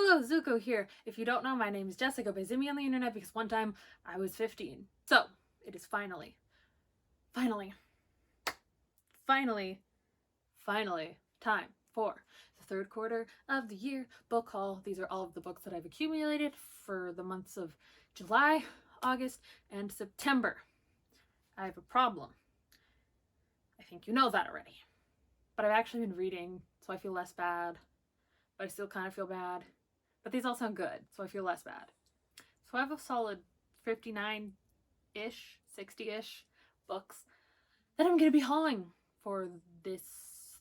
Hello, Zuko here. If you don't know, my name is Jessica. Visit me on the internet because one time I was 15. So, it is finally time for the third quarter of the year book haul. These are all of the books that I've accumulated for the months of July, August, and September. I have a problem. I think you know that already. But I've actually been reading, so I feel less bad. But I still kind of feel bad. But these all sound good, so I feel less bad. So I have a solid 59-ish, 60-ish books that I'm going to be hauling for this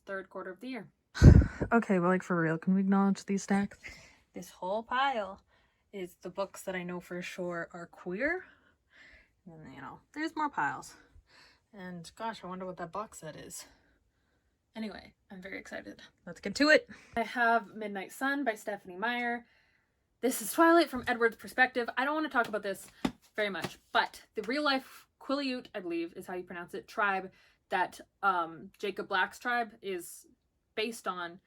third quarter of the year. Okay, well, like, for real, can we acknowledge these stacks? This whole pile is the books that I know for sure are queer. And, you know, there's more piles. And gosh, I wonder what that box set is. Anyway, I'm very excited. Let's get to it. I have Midnight Sun by Stephanie Meyer. This is Twilight from Edward's perspective. I don't want to talk about this very much, but the real life Quileute, I believe is how you pronounce it, tribe that Jacob Black's tribe is based on.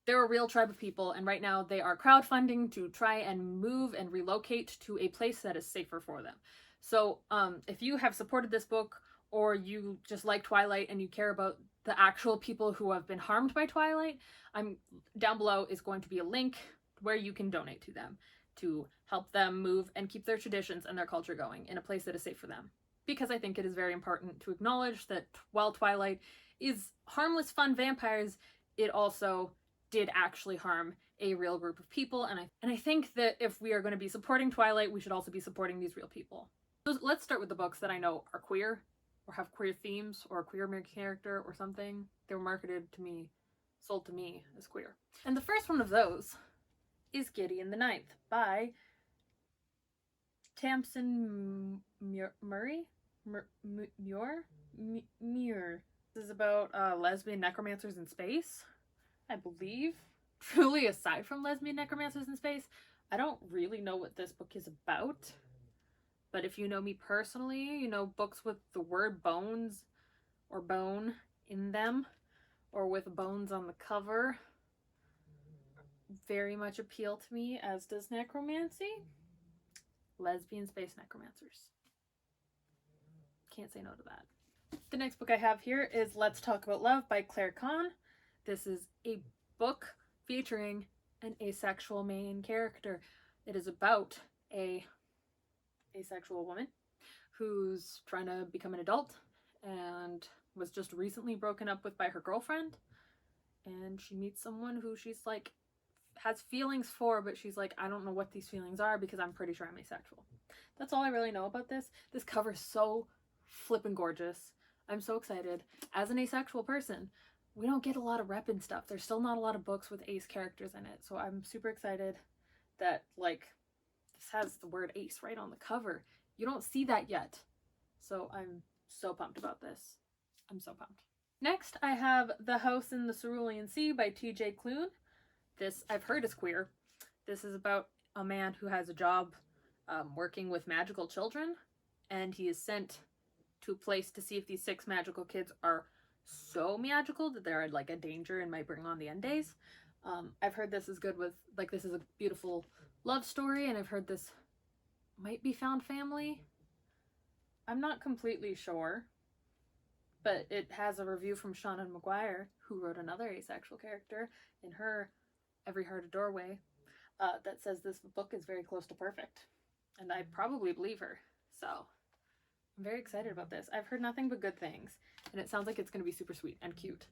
They're a real tribe of people, and right now they are crowdfunding to try and move and relocate to a place that is safer for them. So if you have supported this book, or you just like Twilight and you care about the actual people who have been harmed by Twilight, down below is going to be a link where you can donate to them to help them move and keep their traditions and their culture going in a place that is safe for them. Because I think it is very important to acknowledge that while Twilight is harmless, fun vampires, it also did actually harm a real group of people, and I think that if we are going to be supporting Twilight, we should also be supporting these real people. So let's start with the books that I know are queer, or have queer themes, or a queer main character, or something. They were marketed to me, sold to me as queer. And the first one of those is Gideon the Ninth by Tamsin Muir. This is about lesbian necromancers in space, I believe. Truly, aside from lesbian necromancers in space, I don't really know what this book is about. But if you know me personally, you know books with the word bones or bone in them, or with bones on the cover, very much appeal to me, as does necromancy. Lesbian space necromancers. Can't say no to that. The next book I have here is Let's Talk About Love by Claire Kahn. This is a book featuring an asexual main character. It is about a asexual woman who's trying to become an adult and was just recently broken up with by her girlfriend, and she meets someone who she's like has feelings for, but she's like, I don't know what these feelings are because I'm pretty sure I'm asexual. That's all I really know about this. This cover is so flippin' gorgeous. I'm so excited. As an asexual person, we don't get a lot of rep and stuff. There's still not a lot of books with ace characters in it, so I'm super excited that, like, this has the word ace right on the cover. You don't see that yet. So I'm so pumped about this. I'm so pumped. Next, I have The House in the Cerulean Sea by Tj Cloon. This, I've heard, is queer. This is about a man who has a job working with magical children, and he is sent to a place to see if these 6 magical kids are so magical that they're like a danger and might bring on the end days. I've heard this is good with, like, this is a beautiful love story, and I've heard this might be found family. I'm not completely sure, but it has a review from Shauna McGuire, who wrote another asexual character in her Every Heart a Doorway, that says this book is very close to perfect, and I probably believe her. So I'm very excited about this. I've heard nothing but good things, and it sounds like it's going to be super sweet and cute.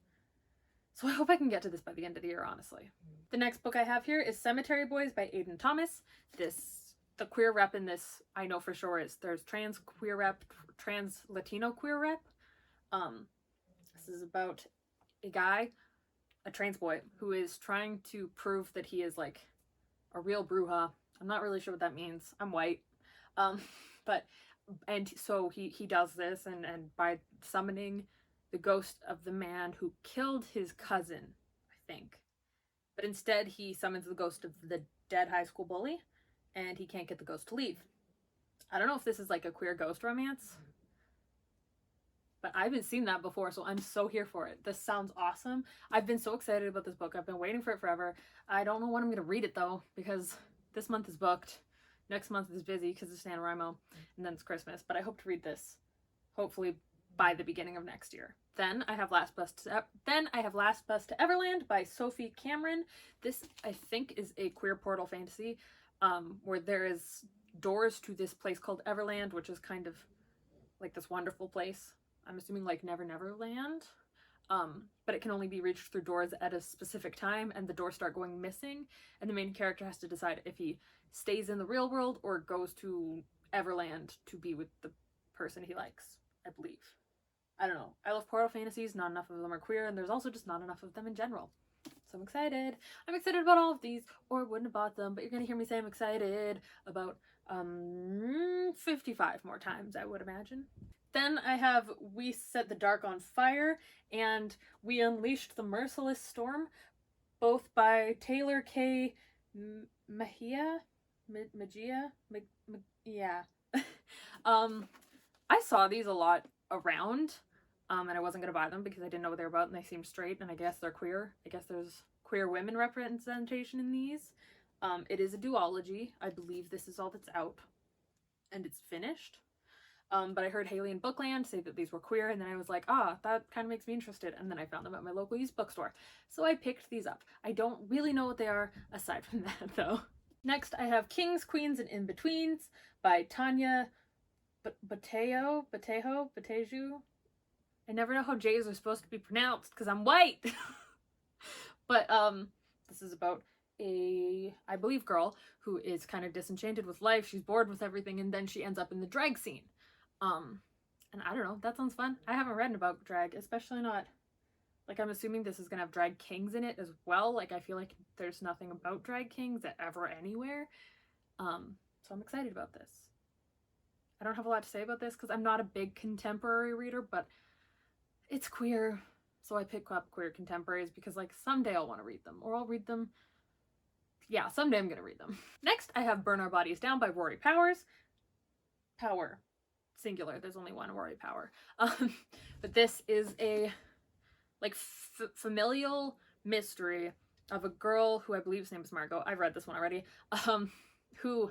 So I hope I can get to this by the end of the year, honestly. The next book I have here is Cemetery Boys by Aiden Thomas. The queer rep in this, I know for sure, is there's trans queer rep, trans Latino queer rep. This is about a guy, a trans boy, who is trying to prove that he is like a real bruja. I'm not really sure what that means. I'm white. And so he does this, and by summoning the ghost of the man who killed his cousin, I think. But instead, he summons the ghost of the dead high school bully, and he can't get the ghost to leave. I don't know if this is like a queer ghost romance, but I haven't seen that before, so I'm so here for it. This sounds awesome. I've been so excited about this book. I've been waiting for it forever. I don't know when I'm going to read it, though, because this month is booked. Next month is busy because it's NaNoWriMo, and then it's Christmas, but I hope to read this, hopefully, by the beginning of next year. Then I have Last Bus to Everland by Sophie Cameron. This, I think, is a queer portal fantasy, where there is doors to this place called Everland, which is kind of like this wonderful place. I'm assuming like Never Never Land. But it can only be reached through doors at a specific time, and the doors start going missing, and the main character has to decide if he stays in the real world or goes to Everland to be with the person he likes, I believe. I don't know. I love portal fantasies. Not enough of them are queer, and there's also just not enough of them in general. So I'm excited. I'm excited about all of these, or wouldn't have bought them, but you're gonna hear me say I'm excited about 55 more times, I would imagine. Then I have We Set the Dark on Fire and We Unleashed the Merciless Storm, both by Taylor K. Mejia. Yeah. I saw these a lot around, and I wasn't gonna buy them because I didn't know what they were about, and they seemed straight, and I guess they're queer. I guess there's queer women representation in these. It is a duology. I believe this is all that's out, and it's finished. But I heard Haley and Bookland say that these were queer, and then I was like, that kind of makes me interested, and then I found them at my local used bookstore. So I picked these up. I don't really know what they are aside from that, though. Next, I have Kings, Queens, and In-Betweens by Tanya Batejo. I never know how J's are supposed to be pronounced because I'm white. But this is about a, I believe, girl who is kind of disenchanted with life. She's bored with everything, and then she ends up in the drag scene. And I don't know, that sounds fun. I haven't read about drag, especially not, like, I'm assuming this is gonna have drag kings in it as well. Like, I feel like there's nothing about drag kings ever anywhere. So I'm excited about this. I don't have a lot to say about this because I'm not a big contemporary reader, but it's queer, so I pick up queer contemporaries because, like, someday I'll want to read them, or I'll read them. Yeah, someday I'm gonna read them. Next, I have Burn Our Bodies Down by Rory Powers. Power. Singular. There's only one Rory Power. But this is a, like, familial mystery of a girl who I believe his name is Margot. I've read this one already. Who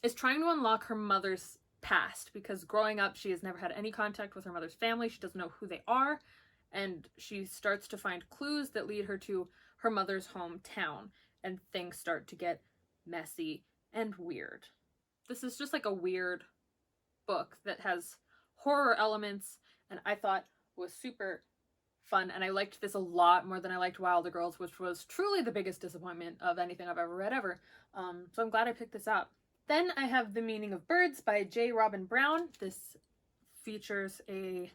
is trying to unlock her mother's past because growing up she has never had any contact with her mother's family. She doesn't know who they are, and she starts to find clues that lead her to her mother's hometown, and things start to get messy and weird. This is just like a weird book that has horror elements, and I thought was super fun, and I liked this a lot more than I liked Wilder Girls, which was truly the biggest disappointment of anything I've ever read ever. So I'm glad I picked this up. Then I have The Meaning of Birds by J. Robin Brown. This features a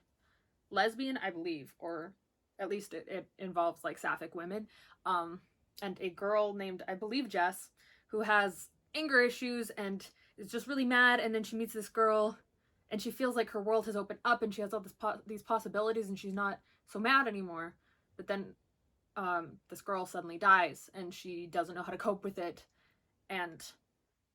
lesbian, I believe, or at least it involves, like, sapphic women, and a girl named, I believe, Jess, who has anger issues and is just really mad, and then she meets this girl and she feels like her world has opened up and she has all these possibilities and she's not so mad anymore. But then this girl suddenly dies and she doesn't know how to cope with it, and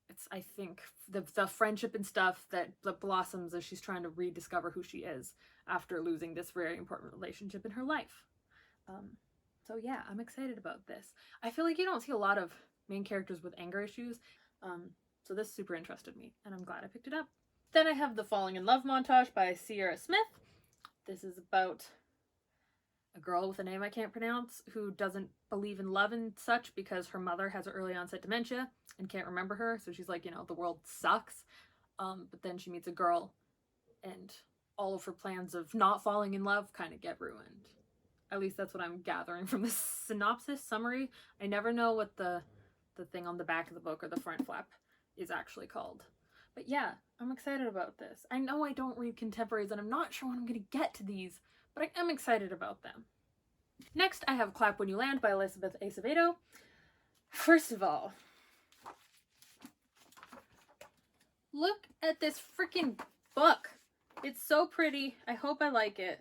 it's, I think, the friendship and stuff that blossoms as she's trying to rediscover who she is after losing this very important relationship in her life. So yeah, I'm excited about this. I feel like you don't see a lot of main characters with anger issues, so this super interested me, and I'm glad I picked it up. Then I have The Falling in Love Montage by Sierra Smith. This is about a girl with a name I can't pronounce who doesn't believe in love and such because her mother has early onset dementia and can't remember her, so she's like, you know, the world sucks. But then she meets a girl and all of her plans of not falling in love kind of get ruined. At least that's what I'm gathering from the synopsis summary. I never know what the thing on the back of the book or the front flap is actually called. But yeah, I'm excited about this. I know I don't read contemporaries and I'm not sure when I'm going to get to these, but I am excited about them. Next, I have Clap When You Land by Elizabeth Acevedo. First of all, look at this freaking book. It's so pretty. I hope I like it.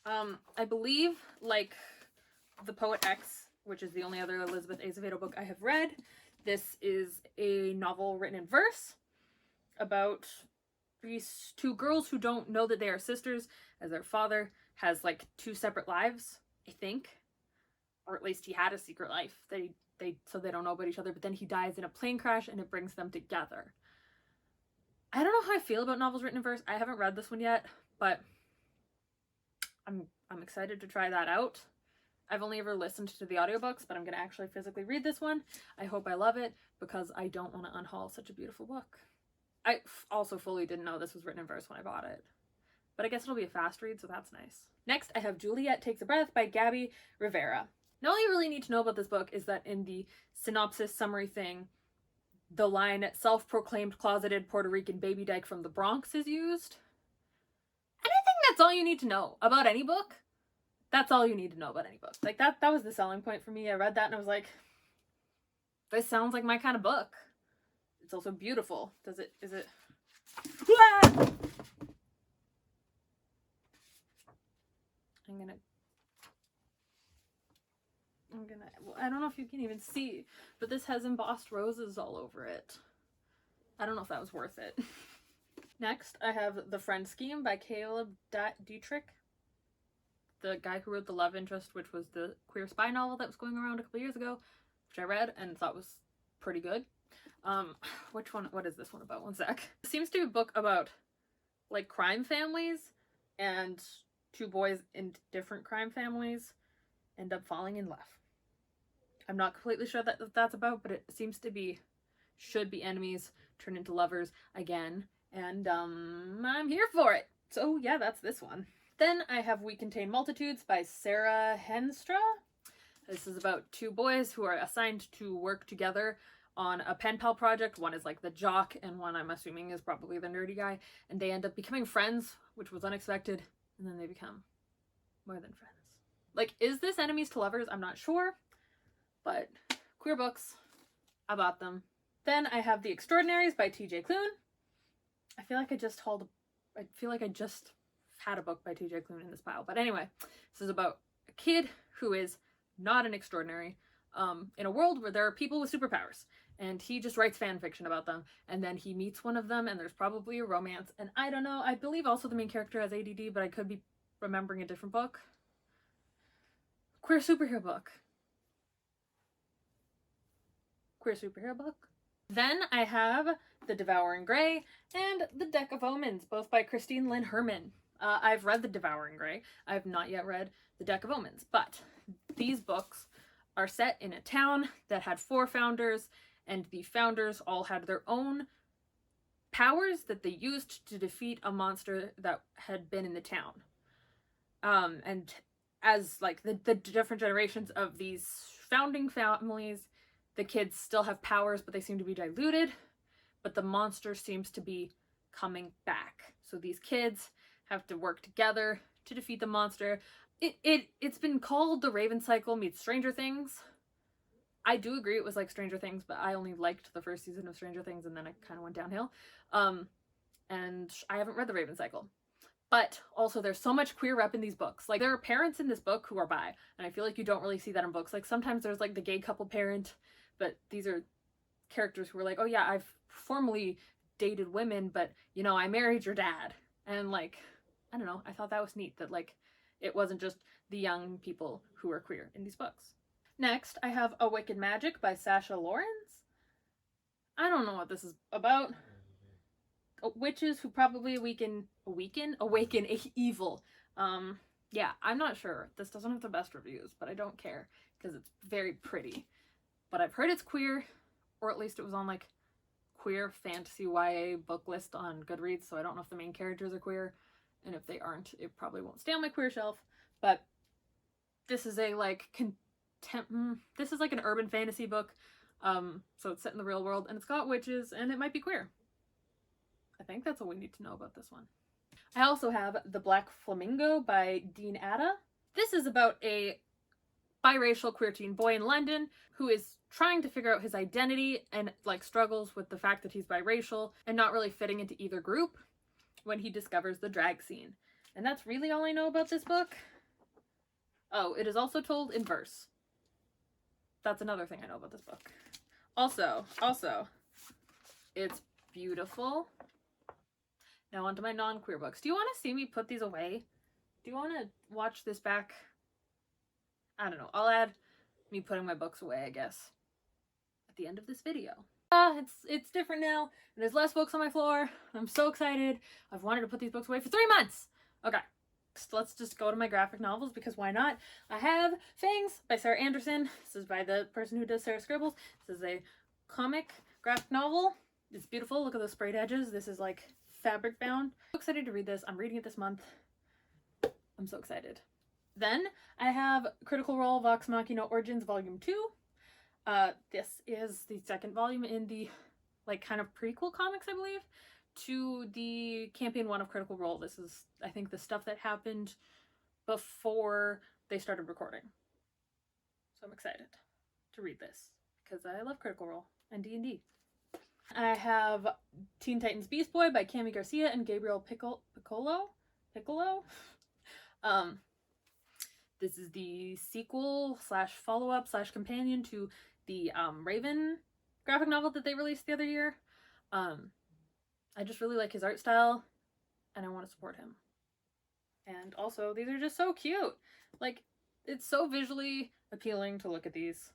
I believe, like The Poet X, which is the only other Elizabeth Acevedo book I have read, this is a novel written in verse about these two girls who don't know that they are sisters, as their father has like two separate lives, I think, or at least he had a secret life. So they don't know about each other, but then he dies in a plane crash and it brings them together. I don't know how I feel about novels written in verse. I haven't read this one yet, but I'm excited to try that out. I've only ever listened to the audiobooks, but I'm going to actually physically read this one. I hope I love it because I don't want to unhaul such a beautiful book. I also fully didn't know this was written in verse when I bought it, but I guess it'll be a fast read, so that's nice. Next, I have Juliet Takes a Breath by Gabby Rivera. Now, all you really need to know about this book is that in the synopsis summary thing, the line self-proclaimed closeted Puerto Rican baby dyke from the Bronx is used. And I think that's all you need to know about any book. That's all you need to know about any book. Like, that was the selling point for me. I read that and I was like, this sounds like my kind of book. It's also beautiful. Is it? Ah! Well, I don't know if you can even see, but this has embossed roses all over it. I don't know if that was worth it. Next, I have The Friend Scheme by Caleb Dietrich, the guy who wrote The Love Interest, which was the queer spy novel that was going around a couple years ago, which I read and thought was pretty good. What is this one about? One sec. It seems to be a book about, like, crime families, and two boys in different crime families end up falling in love. I'm not completely sure that that's about, but it seems to be, should be enemies, turn into lovers again, and I'm here for it. So yeah, that's this one. Then I have We Contain Multitudes by Sarah Henstra. This is about two boys who are assigned to work together on a pen pal project. One is like the jock, and one I'm assuming is probably the nerdy guy, and they end up becoming friends, which was unexpected, and then they become more than friends. Like, is this enemies to lovers? I'm not sure, but queer books, I bought them. Then I have The Extraordinaries by Tj Cloon. I feel like I just had a book by Tj Cloon in this pile. But anyway, this is about a kid who is not an extraordinary in a world where there are people with superpowers. And he just writes fan fiction about them. And then he meets one of them and there's probably a romance. And I don't know, I believe also the main character has ADD, but I could be remembering a different book. Queer superhero book. Then I have The Devouring Grey and The Deck of Omens, both by Christine Lynn Herman. I've read The Devouring Grey. I have not yet read The Deck of Omens, but these books are set in a town that had 4 founders, and the founders all had their own powers that they used to defeat a monster that had been in the town. And as like the different generations of these founding families, the kids still have powers, but they seem to be diluted, but the monster seems to be coming back. So these kids have to work together to defeat the monster. It's been called The Raven Cycle meets Stranger Things. I do agree it was like Stranger Things, but I only liked the first season of Stranger Things and then it kind of went downhill. And I haven't read The Raven Cycle. But also there's so much queer rep in these books. Like, there are parents in this book who are bi, and I feel like you don't really see that in books. Like, sometimes there's like the gay couple parent, but these are characters who are like, oh yeah, I've formerly dated women, but you know, I married your dad. And like, I don't know, I thought that was neat that like it wasn't just the young people who are queer in these books. Next, I have A Wicked Magic by Sasha Lawrence. I don't know what this is about. Witches who probably awaken evil. Yeah, I'm not sure. This doesn't have the best reviews, but I don't care because it's very pretty. But I've heard it's queer, or at least it was on like queer fantasy YA book list on Goodreads, so I don't know if the main characters are queer, and if they aren't, it probably won't stay on my queer shelf. But this is a like this is like an urban fantasy book, so it's set in the real world, and it's got witches, and it might be queer. I think that's all we need to know about this one. I also have The Black Flamingo by Dean Atta. This is about a biracial queer teen boy in London who is trying to figure out his identity and like struggles with the fact that he's biracial and not really fitting into either group when he discovers the drag scene. And that's really all I know about this book. Oh, it is also told in verse. That's another thing I know about this book. Also, it's beautiful. Now on to my non-queer books. Do you want to see me put these away? Do you want to watch this back? I don't know. I'll add me putting my books away, I guess, at the end of this video. It's different now. There's less books on my floor. I'm so excited. I've wanted to put these books away for 3 months. Okay, so let's just go to my graphic novels, because why not? I have Fangs by Sarah Anderson. This is by the person who does Sarah Scribbles. This is a comic graphic novel. It's beautiful. Look at those sprayed edges. This is like fabric bound. I'm so excited to read this. I'm reading it this month. I'm so excited. Then I have Critical Role Vox Machina Origins Volume 2. This is the second volume in the like kind of prequel comics, I believe, to the campaign 1 of Critical Role. This is, I think, the stuff that happened before they started recording. So I'm excited to read this because I love Critical Role and D&D. I have Teen Titans Beast Boy by Cami Garcia and Gabriel Piccolo. This is the sequel slash follow-up slash companion to the Raven graphic novel that they released the other year. I just really like his art style and I want to support him. And also, these are just so cute. Like, it's so visually appealing to look at these.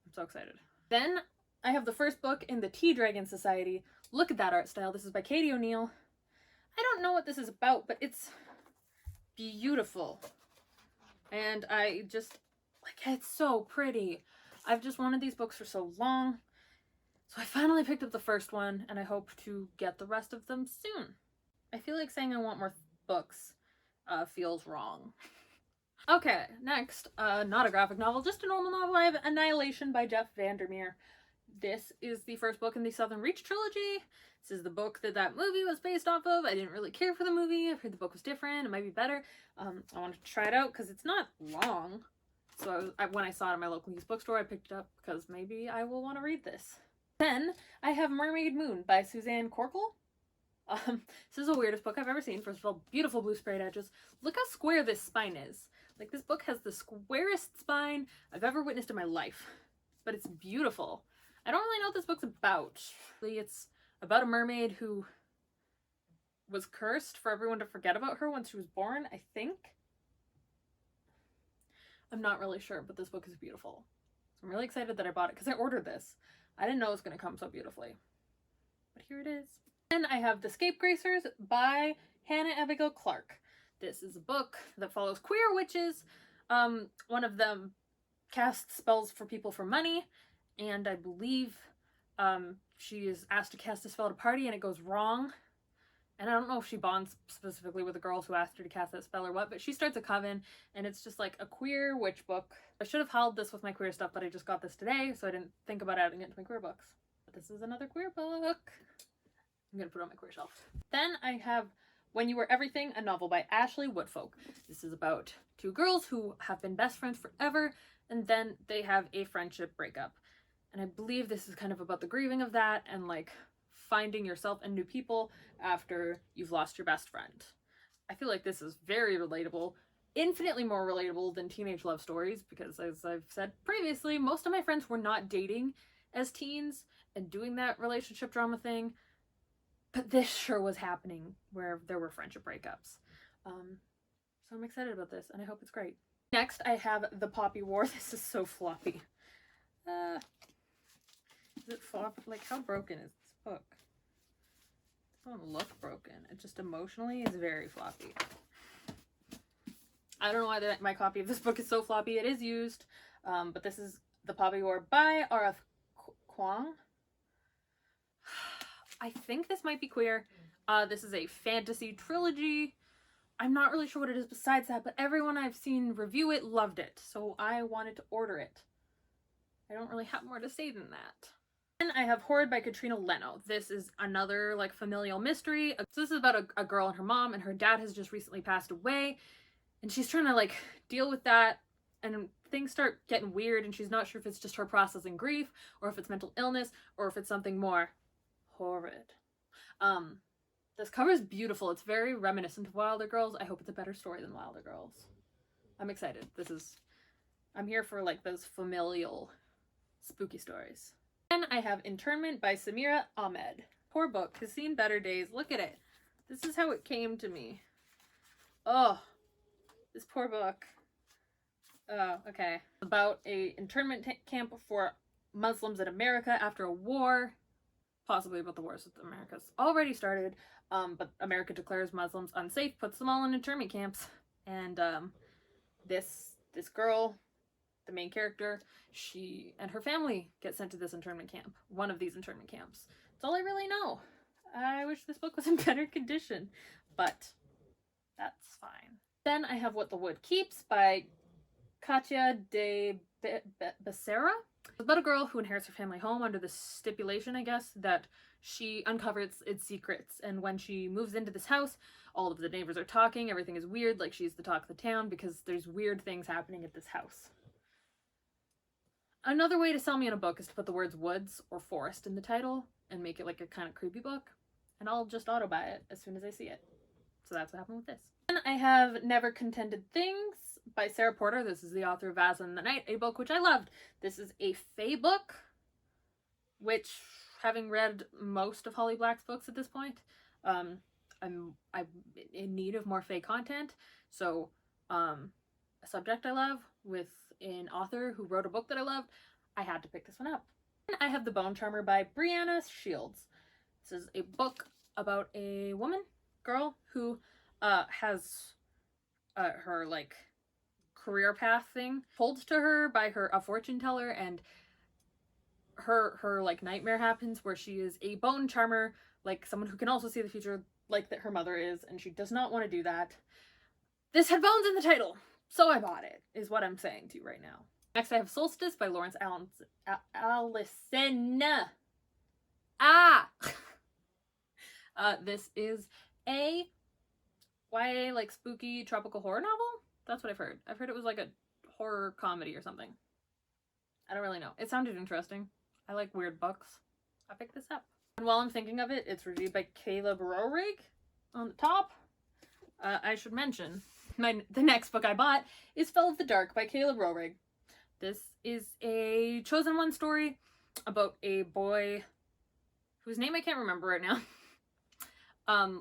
I'm so excited. Then I have the first book in the T-Dragon Society. Look at that art style. This is by Katie O'Neill. I don't know what this is about, but it's beautiful. And I just, like, it's so pretty. I've just wanted these books for so long. So I finally picked up the first one, and I hope to get the rest of them soon. I feel like saying I want more books feels wrong. Okay, next, not a graphic novel, just a normal novel. I have Annihilation by Jeff Vandermeer. This is the first book in the Southern Reach trilogy. This is the book that movie was based off of. I didn't really care for the movie. I've heard the book was different. It might be better. I wanted to try it out because it's not long. So when I saw it in my local used bookstore, I picked it up because maybe I will want to read this. Then I have Mermaid Moon by Suzanne Corkel. This is the weirdest book I've ever seen. First of all, beautiful blue sprayed edges. Look how square this spine is. Like, this book has the squarest spine I've ever witnessed in my life. But it's beautiful. I don't really know what this book's about. It's about a mermaid who was cursed for everyone to forget about her once she was born, I think. I'm not really sure, but this book is beautiful. So I'm really excited that I bought it because I ordered this. I didn't know it was going to come so beautifully. But here it is. Then I have The Scapegracers by Hannah Abigail Clark. This is a book that follows queer witches. One of them casts spells for people for money, and I believe she is asked to cast a spell at a party and it goes wrong. And I don't know if she bonds specifically with the girls who asked her to cast that spell or what, but she starts a coven, and it's just like a queer witch book. I should have held this with my queer stuff, but I just got this today, so I didn't think about adding it to my queer books. But this is another queer book. I'm gonna put it on my queer shelf. Then I have When You Were Everything, a novel by Ashley Woodfolk. This is about 2 girls who have been best friends forever, and then they have a friendship breakup. And I believe this is kind of about the grieving of that and like finding yourself and new people after you've lost your best friend. I feel like this is very relatable, infinitely more relatable than teenage love stories, because as I've said previously, most of my friends were not dating as teens and doing that relationship drama thing, but this sure was happening where there were friendship breakups. So I'm excited about this and I hope it's great. Next I have The Poppy War. This is so floppy. Is it flop? Like, how broken is this book? It doesn't look broken. It just emotionally is very floppy. I don't know why my copy of this book is so floppy. It is used, but this is The Poppy War by R.F. Kuang. I think this might be queer. This is a fantasy trilogy. I'm not really sure what it is besides that, but everyone I've seen review it loved it, so I wanted to order it. I don't really have more to say than that. Then I have Horrid by Katrina Leno. This is another like familial mystery. So this is about a girl and her mom, and her dad has just recently passed away, and she's trying to like deal with that, and things start getting weird, and she's not sure if it's just her processing grief, or if it's mental illness, or if it's something more horrid. This cover is beautiful. It's very reminiscent of Wilder Girls. I hope it's a better story than Wilder Girls. I'm excited. I'm here for like those familial spooky stories. Then I have Internment by Samira Ahmed. Poor book has seen better days. Look at it. This is how it came to me. Oh, this poor book. Oh, okay. About a internment camp for Muslims in America after a war. Possibly about the wars with America's already started. But America declares Muslims unsafe, puts them all in internment camps. And this girl, the main character, she and her family get sent to this internment camp. One of these internment camps. That's all I really know. I wish this book was in better condition, but that's fine. Then I have What the Wood Keeps by Katja de Becerra. It's about a girl who inherits her family home under the stipulation, I guess, that she uncovers its secrets. And when she moves into this house, all of the neighbors are talking. Everything is weird, like she's the talk of the town because there's weird things happening at this house. Another way to sell me in a book is to put the words woods or forest in the title and make it like a kind of creepy book. And I'll just auto buy it as soon as I see it. So that's what happened with this. Then I have Never Contended Things by Sarah Porter. This is the author of As in the Night, a book which I loved. This is a fae book, which, having read most of Holly Black's books at this point, I'm in need of more fae content. So a subject I love with an author who wrote a book that I loved, I had to pick this one up. And I have The Bone Charmer by Brianna Shields. This is a book about a girl who has her like career path thing told to her by a fortune teller, and her like nightmare happens where she is a bone charmer, like someone who can also see the future like that her mother is, and she does not want to do that. This had bones in the title, so I bought it, is what I'm saying to you right now. Next I have Solstice by Lawrence Allison. This is a YA like spooky tropical horror novel. That's what I've heard. I've heard it was like a horror comedy or something. I don't really know. It sounded interesting. I like weird books. I picked this up. And while I'm thinking of it, it's reviewed by Caleb Roerig on the top. I should mention, the next book I bought is Fell of the Dark by Caleb Roerig. This is a Chosen One story about a boy whose name I can't remember right now,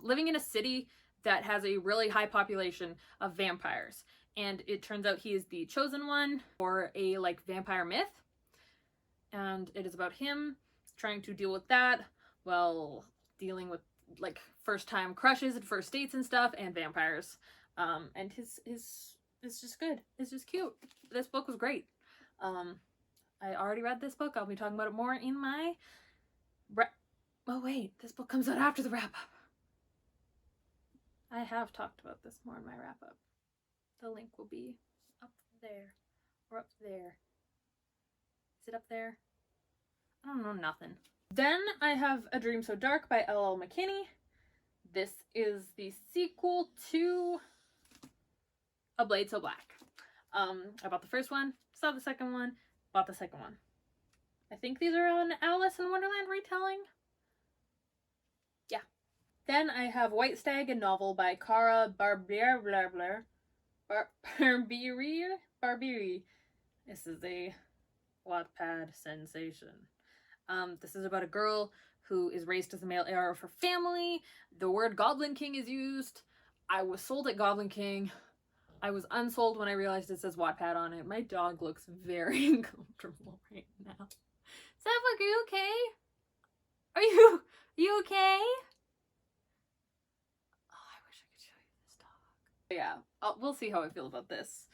living in a city that has a really high population of vampires. And it turns out he is the chosen one for a like vampire myth. And it is about him trying to deal with that while dealing with like first time crushes and first dates and stuff and vampires. And his it's just good. It's just cute. This book was great. I already read this book. I'll be talking about it more in my oh wait, this book comes out after the wrap up. I have talked about this more in my wrap up. The link will be up there or up there. Is it up there? I don't know nothing. Then I have A Dream So Dark by L.L. McKinney. This is the sequel to A Blade So Black. I bought the first one, saw the second one, bought the second one. I think these are on Alice in Wonderland retelling. Yeah. Then I have White Stag, a novel by Cara Barbiri. This is a Wattpad sensation. This is about a girl who is raised as the male heir of her family. The word Goblin King is used. I was sold at Goblin King. I was unsold when I realized it says Wattpad on it. My dog looks very uncomfortable right now. Suffolk, are you okay? Are you okay? Oh, I wish I could show you this dog. Yeah, we'll see how I feel about this.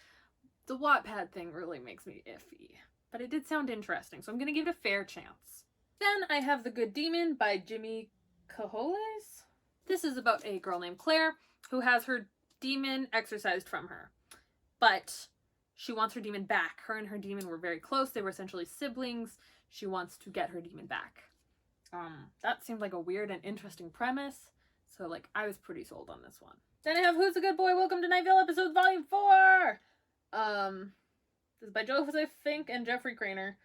The Wattpad thing really makes me iffy. But it did sound interesting, so I'm going to give it a fair chance. Then I have The Good Demon by Jimmy Cajoles. This is about a girl named Claire who has her demon exorcised from her. But she wants her demon back. Her and her demon were very close. They were essentially siblings. She wants to get her demon back. That seemed like a weird and interesting premise. So, like, I was pretty sold on this one. Then I have Who's a Good Boy? Welcome to Night Vale Episodes Volume 4! This is by Joseph Fink and Jeffrey Craner.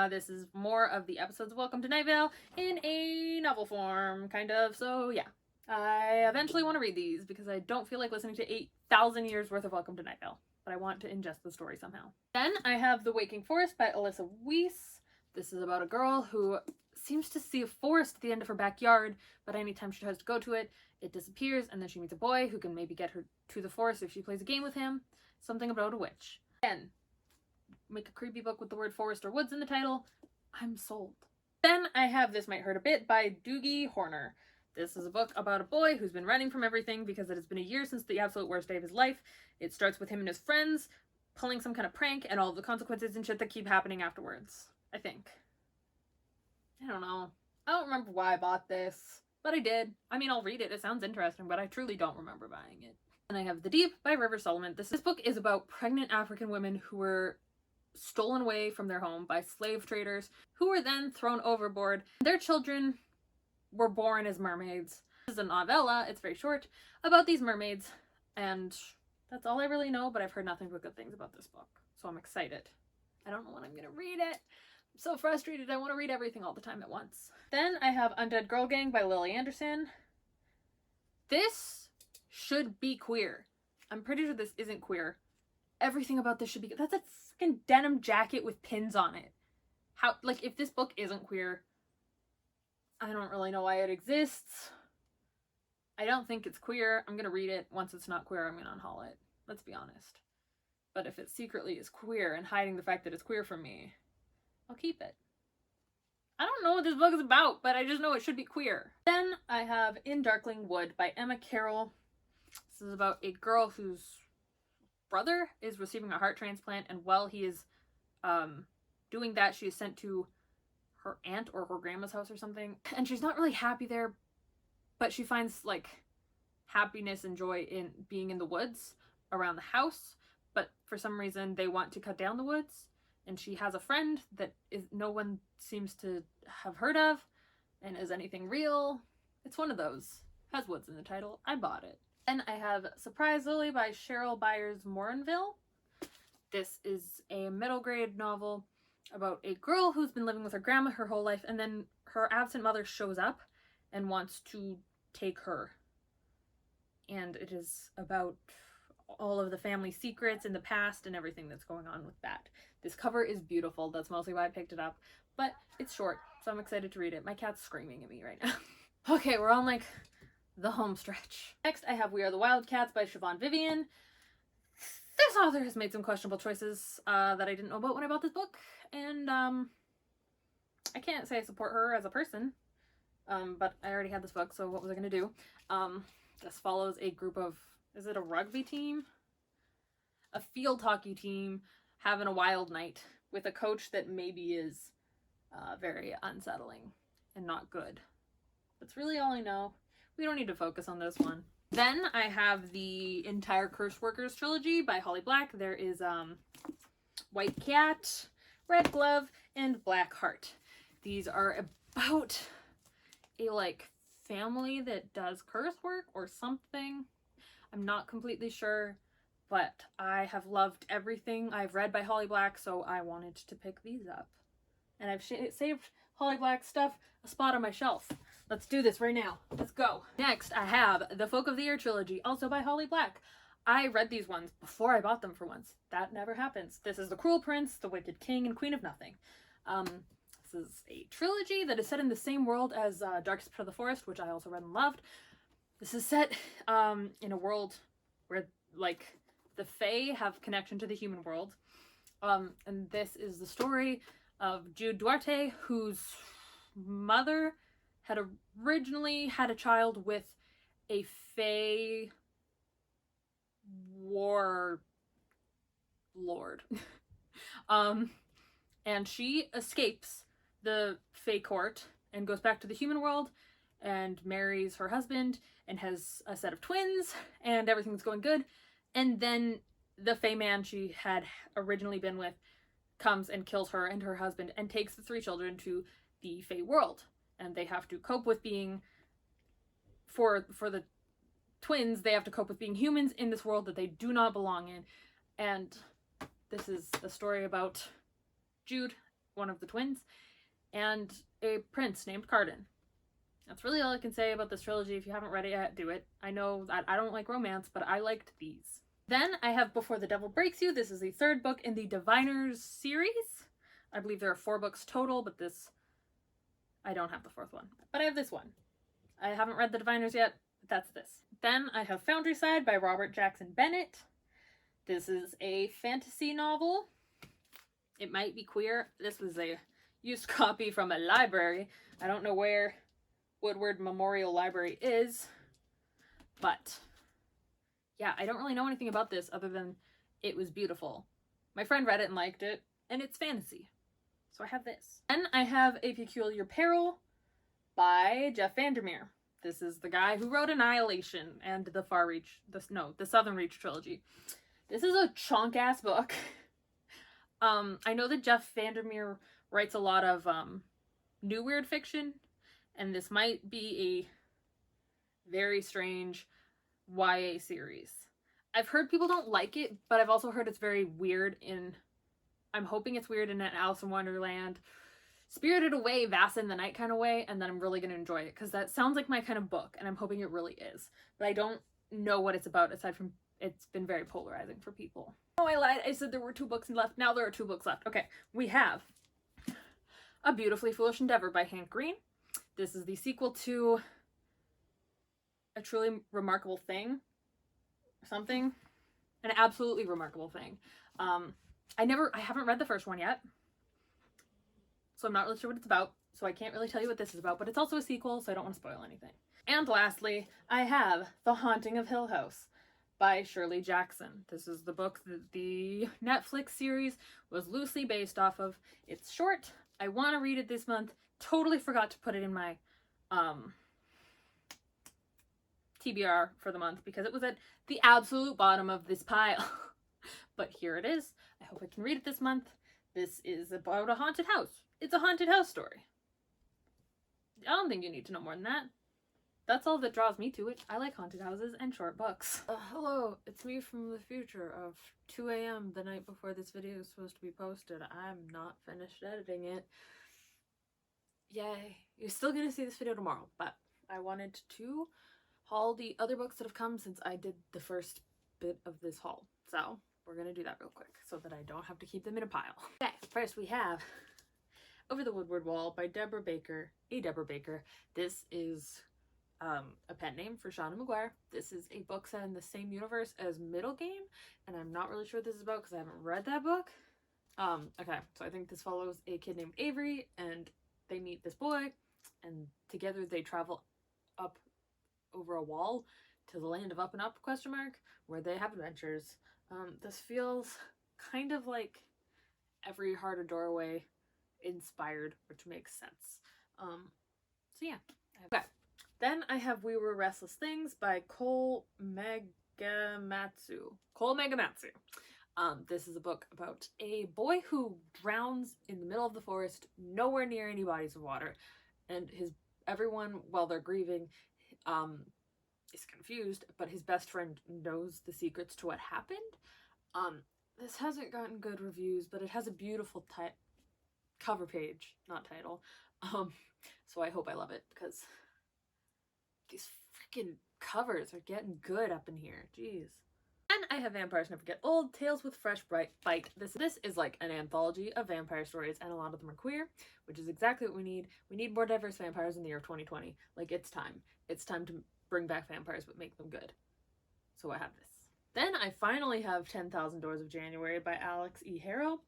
This is more of the episodes of Welcome to Night Vale in a novel form, kind of. So, yeah. I eventually want to read these because I don't feel like listening to 8,000 years worth of Welcome to Night Vale. But I want to ingest the story somehow. Then I have The Waking Forest by Alyssa Weiss. This is about a girl who seems to see a forest at the end of her backyard, but anytime she tries to go to it, it disappears, and then she meets a boy who can maybe get her to the forest if she plays a game with him. Something about a witch. Again, make a creepy book with the word forest or woods in the title. I'm sold. Then I have This Might Hurt a Bit by Doogie Horner. This is a book about a boy who's been running from everything because it has been a year since the absolute worst day of his life. It starts with him and his friends pulling some kind of prank and all of the consequences and shit that keep happening afterwards, I think. I don't know. I don't remember why I bought this, but I did. I mean, I'll read it. It sounds interesting, but I truly don't remember buying it. And I have The Deep by River Solomon. This book is about pregnant African women who were stolen away from their home by slave traders who were then thrown overboard. Their children were born as mermaids. This is a novella, it's very short, about these mermaids, and that's all I really know, but I've heard nothing but good things about this book, so I'm excited. I don't know when I'm gonna read it. I'm so frustrated, I want to read everything all the time at once. Then I have Undead Girl Gang by Lily Anderson. This should be queer. I'm pretty sure this isn't queer. Everything about this should be. That's a fucking denim jacket with pins on it. How, like, if this book isn't queer, I don't really know why it exists. I don't think it's queer. I'm gonna read it. Once it's not queer, I'm gonna unhaul it. Let's be honest. But if it secretly is queer and hiding the fact that it's queer from me, I'll keep it. I don't know what this book is about, but I just know it should be queer. Then I have In Darkling Wood by Emma Carroll. This is about a girl whose brother is receiving a heart transplant, and while he is doing that, she is sent to her aunt or her grandma's house or something, and she's not really happy there, but she finds like happiness and joy in being in the woods around the house. But for some reason they want to cut down the woods, and she has a friend that no one seems to have heard of, and is anything real. It's one of those. Has woods in the title. I bought it. Then I have Surprise Lily by Cheryl Byers Morinville. This is a middle grade novel about a girl who's been living with her grandma her whole life, and then her absent mother shows up and wants to take her. And it is about all of the family secrets in the past and everything that's going on with that. This cover is beautiful. That's mostly why I picked it up. But it's short, so I'm excited to read it. My cat's screaming at me right now. Okay, we're on like the home stretch. Next, I have We Are the Wildcats by Siobhan Vivian. This author has made some questionable choices that I didn't know about when I bought this book, and I can't say I support her as a person, but I already had this book, so what was I going to do? This follows a group of, is it a rugby team? A field hockey team having a wild night with a coach that maybe is very unsettling and not good. That's really all I know. We don't need to focus on this one. Then I have the entire Curse Workers trilogy by Holly Black. There is White Cat, Red Glove, and Black Heart. These are about a like family that does curse work or something. I'm not completely sure, but I have loved everything I've read by Holly Black, so I wanted to pick these up. And I've saved Holly Black stuff a spot on my shelf. Let's do this right now. Let's go. Next, I have the Folk of the Year trilogy, also by Holly Black. I read these ones before I bought them for once. That never happens. This is The Cruel Prince, The Wicked King, and Queen of Nothing. This is a trilogy that is set in the same world as Darkest Part of the Forest, which I also read and loved. This is set in a world where, like, the Fae have connection to the human world. And this is the story of Jude Duarte, whose mother had originally had a child with a Fae war lord. And she escapes the Fae court and goes back to the human world and marries her husband and has a set of twins, and everything's going good. And then the Fae man she had originally been with comes and kills her and her husband and takes the 3 children to the Fae world. And they have to cope with being, for the twins, they have to cope with being humans in this world that they do not belong in. And this is a story about Jude, one of the twins, and a prince named Carden. That's really all I can say about this trilogy. If you haven't read it yet, do it. I know that I don't like romance, but I liked these. Then I have Before the Devil Breaks You. This is the 3rd book in the Diviners series. I believe there are 4 books total, but this I don't have the fourth one, but I have this one. I haven't read The Diviners yet, but that's this. Then I have Foundryside by Robert Jackson Bennett. This is a fantasy novel. It might be queer. This was a used copy from a library. I don't know where Woodward Memorial Library is, but yeah, I don't really know anything about this other than it was beautiful. My friend read it and liked it, and it's fantasy. So I have this. Then I have A Peculiar Peril by Jeff Vandermeer. This is the guy who wrote Annihilation and the Southern Reach trilogy. This is a chonk-ass book. I know that Jeff Vandermeer writes a lot of new weird fiction, and this might be a very strange YA series. I've heard people don't like it, but I've also heard it's very weird I'm hoping it's weird in an Alice in Wonderland, Spirited Away, Vasa in the Night kind of way, and then I'm really going to enjoy it, because that sounds like my kind of book, and I'm hoping it really is. But I don't know what it's about, aside from it's been very polarizing for people. Oh, I lied. I said there were 2 books left. Now there are 2 books left. Okay, we have A Beautifully Foolish Endeavor by Hank Green. This is the sequel to A Truly Remarkable Thing. Something. An Absolutely Remarkable Thing. I haven't read the first one yet, so I'm not really sure what it's about, so I can't really tell you what this is about, but it's also a sequel, so I don't want to spoil anything. And lastly, I have The Haunting of Hill House by Shirley Jackson. This is the book that the Netflix series was loosely based off of. It's short. I want to read it this month. Totally forgot to put it in my TBR for the month because it was at the absolute bottom of this pile. But here it is. I hope I can read it this month. This is about a haunted house. It's a haunted house story. I don't think you need to know more than that. That's all that draws me to it. I like haunted houses and short books. Hello, it's me from the future of 2 a.m. the night before this video is supposed to be posted. I'm not finished editing it. Yay. You're still gonna see this video tomorrow, but I wanted to haul the other books that have come since I did the first bit of this haul. So we're gonna do that real quick so that I don't have to keep them in a pile. Okay, first we have Over the Woodward Wall by Deborah Baker. Deborah Baker. This is a pen name for Shauna McGuire. This is a book set in the same universe as Middle Game, and I'm not really sure what this is about because I haven't read that book. Okay, so I think this follows a kid named Avery, and they meet this boy, and together they travel up over a wall to the land of Up and Up, where they have adventures. This feels kind of like Every Heart a Doorway inspired, which makes sense. So yeah. Okay. Then I have We Were Restless Things by Cole Megamatsu. This is a book about a boy who drowns in the middle of the forest, nowhere near any bodies of water, and everyone, while they're grieving, is confused, but his best friend knows the secrets to what happened. This hasn't gotten good reviews, but it has a beautiful cover page, not title. So I hope I love it, because these freaking covers are getting good up in here. Jeez. And I have Vampires Never Get Old, Tales with Fresh Bite. This is like an anthology of vampire stories, and a lot of them are queer, which is exactly what we need. We need more diverse vampires in the year of 2020. Like, it's time. It's time to bring back vampires, but make them good. So I have this. Then I finally have 10,000 Doors of January by Alex E. Harrow.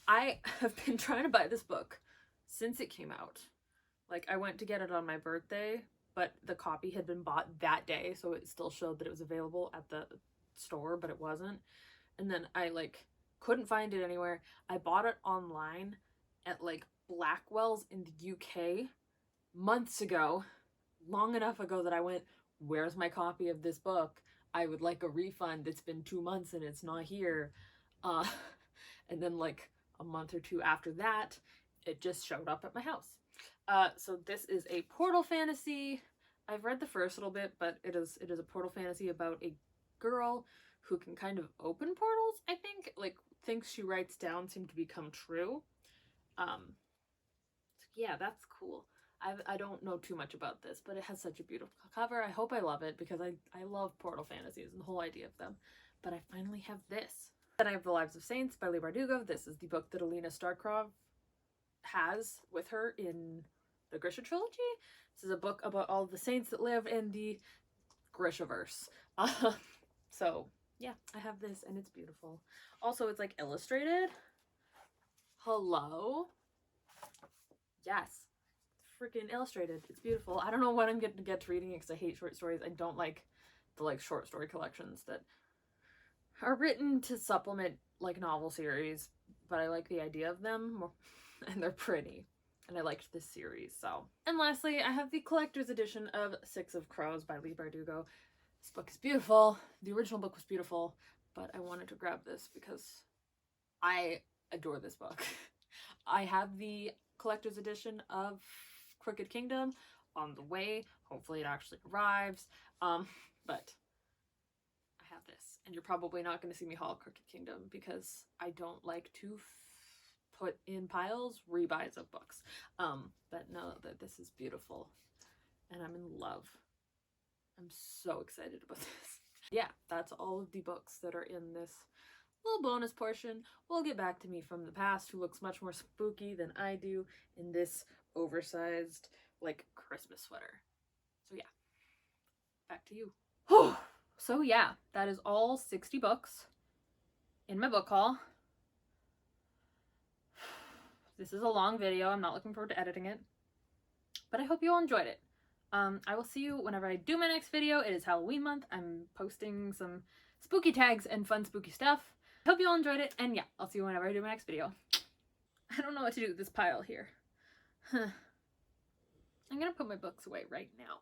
I have been trying to buy this book since it came out. Like, I went to get it on my birthday, but the copy had been bought that day, so it still showed that it was available at the store, but it wasn't. And then I couldn't find it anywhere. I bought it online at Blackwell's in the UK months ago, long enough ago that I went, where's my copy of this book? I would like a refund. It's been 2 months and it's not here. And then a month or 2 after that, it just showed up at my house. So this is a portal fantasy. I've read the first little bit, but it is a portal fantasy about a girl who can kind of open portals, I think. Things she writes down seem to become true. So yeah, that's cool. I don't know too much about this, but it has such a beautiful cover. I hope I love it, because I love portal fantasies and the whole idea of them. But I finally have this. Then I have The Lives of Saints by Leigh Bardugo. This is the book that Alina Starkov has with her in the Grisha Trilogy. This is a book about all the saints that live in the Grishaverse. So yeah, I have this and it's beautiful. Also, it's like illustrated. Hello? Yes. Freaking illustrated. It's beautiful. I don't know when I'm going to get to reading it because I hate short stories. I don't like the like short story collections that are written to supplement like novel series, but I like the idea of them more, and they're pretty. And I liked this series, so. And lastly, I have the collector's edition of Six of Crows by Leigh Bardugo. This book is beautiful. The original book was beautiful, but I wanted to grab this because I adore this book. I have the collector's edition of Crooked Kingdom on the way. Hopefully it actually arrives. But I have this, and you're probably not going to see me haul Crooked Kingdom because I don't like to put in piles rebuys of books. But know that this is beautiful, and I'm in love. I'm so excited about this. Yeah, that's all of the books that are in this little bonus portion. We'll get back to me from the past, who looks much more spooky than I do in this oversized, like, Christmas sweater. So yeah, back to you. So yeah, that is all 60 books in my book haul. This is a long video. I'm not looking forward to editing it, but I hope you all enjoyed it. I will see you whenever I do my next video. It is Halloween month. I'm posting some spooky tags and fun spooky stuff. Hope you all enjoyed it, and yeah, I'll see you whenever I do my next video. I don't know what to do with this pile here. I'm gonna put my books away right now.